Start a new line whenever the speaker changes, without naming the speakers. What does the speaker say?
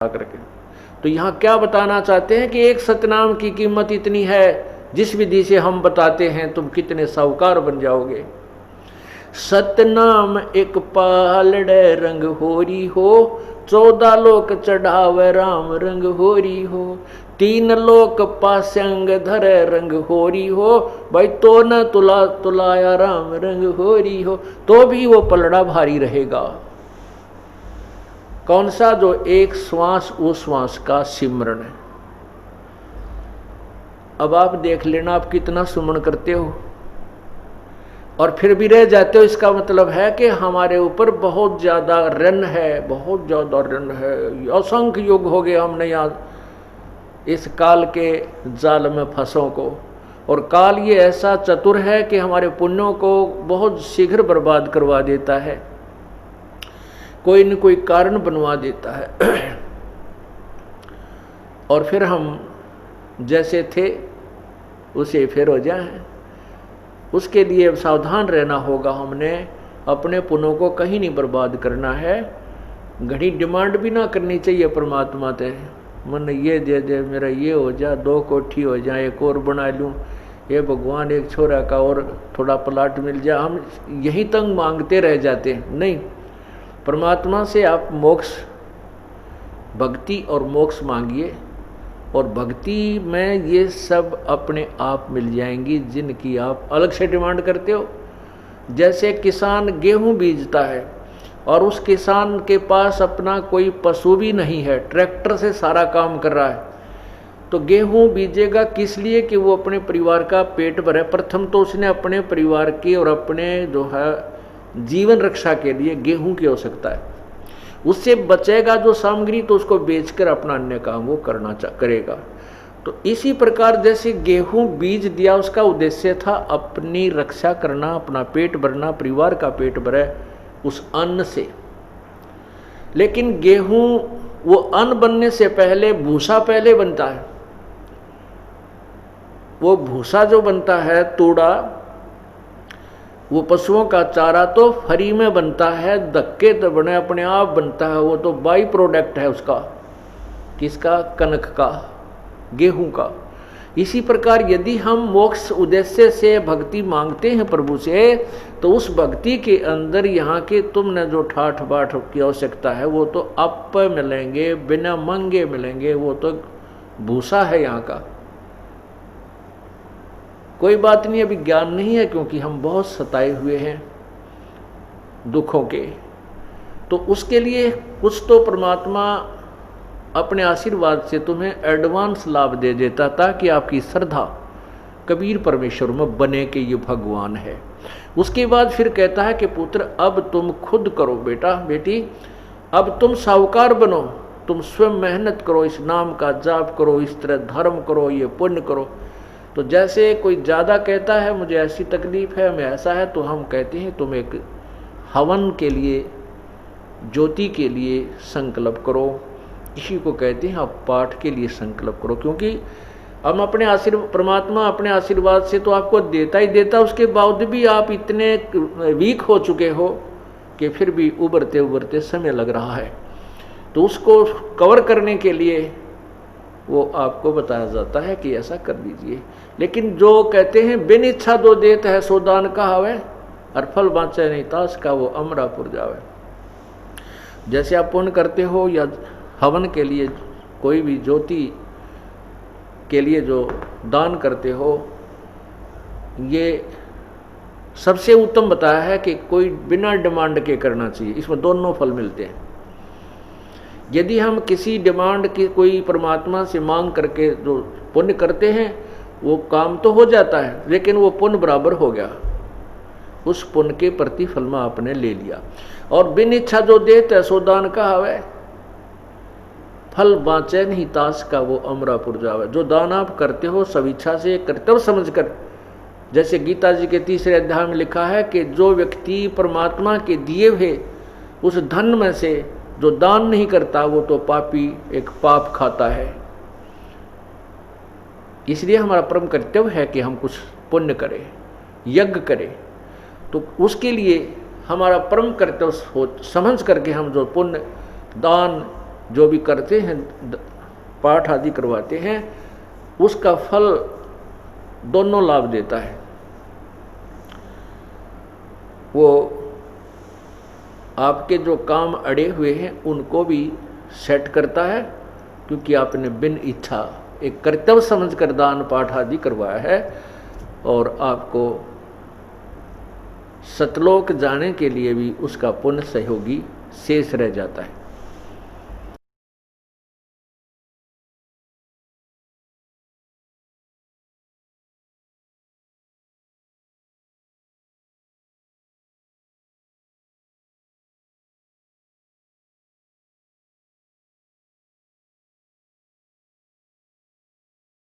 करके। तो यहाँ क्या बताना चाहते हैं कि एक सतनाम की कीमत इतनी है, जिस विधि से हम बताते हैं तुम कितने साहूकार बन जाओगे। सतनाम एक पालड़े रंग होरी हो, 14 लोक चढ़ावे राम रंग होरी हो, 3 लोक पास्यंग धरे रंग होरी हो, भाई तो न तुला तुलाया राम रंग होरी हो। तो भी वो पलड़ा भारी रहेगा। कौन सा? जो एक श्वास उस श्वास का सिमरण है। अब आप देख लेना आप कितना सुमन करते हो और फिर भी रह जाते हो। इसका मतलब है कि हमारे ऊपर बहुत ज्यादा ऋण है, बहुत ज्यादा ऋण है। असंख्य युग हो गए हमने यहाँ इस काल के जाल में फंसों को। और काल ये ऐसा चतुर है कि हमारे पुण्यों को बहुत शीघ्र बर्बाद करवा देता है, कोई न कोई कारण बनवा देता है। और फिर हम जैसे थे उसे फिर हो जाए। उसके लिए सावधान रहना होगा। हमने अपने पुण्यों को कहीं नहीं बर्बाद करना है। घड़ी डिमांड भी ना करनी चाहिए परमात्मा से, मन ये दे दे, मेरा ये हो जा, 2 कोठी हो जाए, एक और बना लूँ, ये भगवान एक छोरा का और थोड़ा प्लाट मिल जाए। हम यही तंग मांगते रह जाते हैं। नहीं, परमात्मा से आप मोक्ष, भक्ति और मोक्ष मांगिए, और भक्ति में ये सब अपने आप मिल जाएंगी जिनकी आप अलग से डिमांड करते हो। जैसे किसान गेहूं बीजता है और उस किसान के पास अपना कोई पशु भी नहीं है, ट्रैक्टर से सारा काम कर रहा है, तो गेहूं बीजेगा किस लिए? कि वो अपने परिवार का पेट भरे। प्रथम तो उसने अपने परिवार की और अपने जो है जीवन रक्षा के लिए गेहूं की आवश्यकता है। उससे बचेगा जो सामग्री तो उसको बेचकर अपना अन्य काम वो करेगा। तो इसी प्रकार जैसे गेहूं बीज दिया, उसका उद्देश्य था अपनी रक्षा करना, अपना पेट भरना, परिवार का पेट भरे उस अन्न से। लेकिन गेहूं वो अन्न बनने से पहले भूसा पहले बनता है। वो भूसा जो बनता है, तूड़ा, वो पशुओं का चारा तो फ्री में बनता है, धक्के तो बने अपने आप बनता है। वो तो बाई प्रोडक्ट है उसका, किसका? कनक का, गेहूं का। इसी प्रकार यदि हम मोक्ष उद्देश्य से भक्ति मांगते हैं प्रभु से, तो उस भक्ति के अंदर यहाँ के तुमने जो ठाठ बाट की आवश्यकता है वो तो आप मिलेंगे, बिना मांगे मिलेंगे। वो तो भूसा है यहाँ का। कोई बात नहीं, अभी ज्ञान नहीं है क्योंकि हम बहुत सताए हुए हैं दुखों के। तो उसके लिए कुछ तो परमात्मा अपने आशीर्वाद से तुम्हें एडवांस लाभ दे देता ताकि आपकी श्रद्धा कबीर परमेश्वर में बने कि ये भगवान है। उसके बाद फिर कहता है कि पुत्र अब तुम खुद करो, बेटा बेटी अब तुम साहूकार बनो, तुम स्वयं मेहनत करो, इस नाम का जाप करो, इस तरह धर्म करो, ये पुण्य करो। तो जैसे कोई ज़्यादा कहता है मुझे ऐसी तकलीफ़ है, मैं ऐसा है, तो हम कहते हैं तुम एक हवन के लिए, ज्योति के लिए संकल्प करो। इसी को कहते हैं आप पाठ के लिए संकल्प करो। क्योंकि हम अपने आशीर्वाद, परमात्मा अपने आशीर्वाद से तो आपको देता ही देता, उसके बावजूद भी आप इतने वीक हो चुके हो कि फिर भी उभरते उभरते समय लग रहा है। तो उसको कवर करने के लिए वो आपको बताया जाता है कि ऐसा कर दीजिए। लेकिन जो कहते हैं बिन इच्छा दो देत है सो दान कहावे, और फल बाँचे नहीं ताश का वो अमरापुर जावे। जैसे आप पुण्य करते हो या हवन के लिए, कोई भी ज्योति के लिए जो दान करते हो, ये सबसे उत्तम बताया है कि कोई बिना डिमांड के करना चाहिए। इसमें दोनों फल मिलते हैं। यदि हम किसी डिमांड की कोई परमात्मा से मांग करके जो पुण्य करते हैं, वो काम तो हो जाता है लेकिन वो पुण्य बराबर हो गया, उस पुण्य के प्रतिफल में आपने ले लिया। और बिन इच्छा जो देते सो दान कहावे, फल बाँचे नहीं ताश का वो अमरापुर जावे। जो दान आप करते हो सब इच्छा से, कर्तव्य समझकर, जैसे गीता जी के 3रे अध्याय में लिखा है कि जो व्यक्ति परमात्मा के दिए हुए उस धन में से जो दान नहीं करता वो तो पापी, एक पाप खाता है। इसलिए हमारा परम कर्तव्य है कि हम कुछ पुण्य करें, यज्ञ करें। तो उसके लिए हमारा परम कर्तव्य समझ करके हम जो पुण्य, दान, जो भी करते हैं, पाठ आदि करवाते हैं, उसका फल दोनों लाभ देता है। वो आपके जो काम अड़े हुए हैं उनको भी सेट करता है, क्योंकि आपने बिन इच्छा एक कर्तव्य समझकर दान पाठ आदि करवाया है, और आपको सतलोक जाने के लिए भी उसका पुण्य सहयोगी शेष रह जाता है।